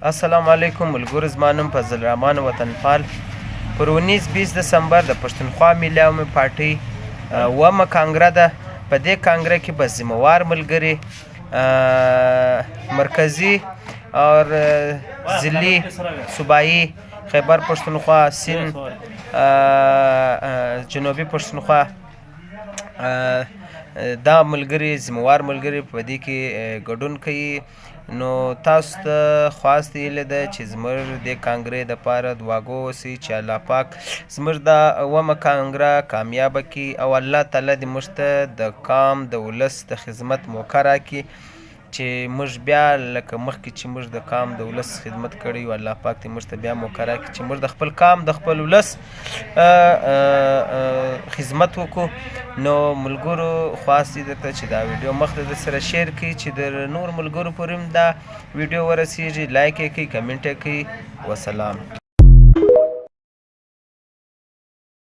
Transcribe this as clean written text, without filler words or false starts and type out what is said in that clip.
السلام علیکم ملګرو، زما نوم فضل الرحمن وطنپال. پر 19-20 دسمبر د پښتونخوا ملي عوامي پارټۍ اومه کانګره ده. په دې کانګره کې به ذمهوار ملګري مرکزي اور ضلعي صوبایي خیبر پښتونخوا، سند، جنوبي پښتونخوا دا ملګري ذمهوار ملګري په دې کې ګډون کوي. نو تاسو ته خواست هیله ده چې زموږ د کانګرې دپاره دعاګو اوسئ چې الله پاک زموږ دا اومه کانګره کامیابه کړي او الله تعالی دې موږ ته د قام د ولس د خدمت موقع راکړي چې موږ بیا لکه مخکې چې موږ د قام د ولس خدمت کړی و، الله پاک دې موږ ته بیا موقع راکړي چې موږ د خپل قام د خپل ولس خدمت وکړو. نو ملګرو خواست دې درته چې دا ویډیو مخته در سره شیر کړئ چې د نور ملګرو پورې هم دا ویډیو ورسیږي. لایک یې کړئ، کمنټ یې کړئ. وسلام.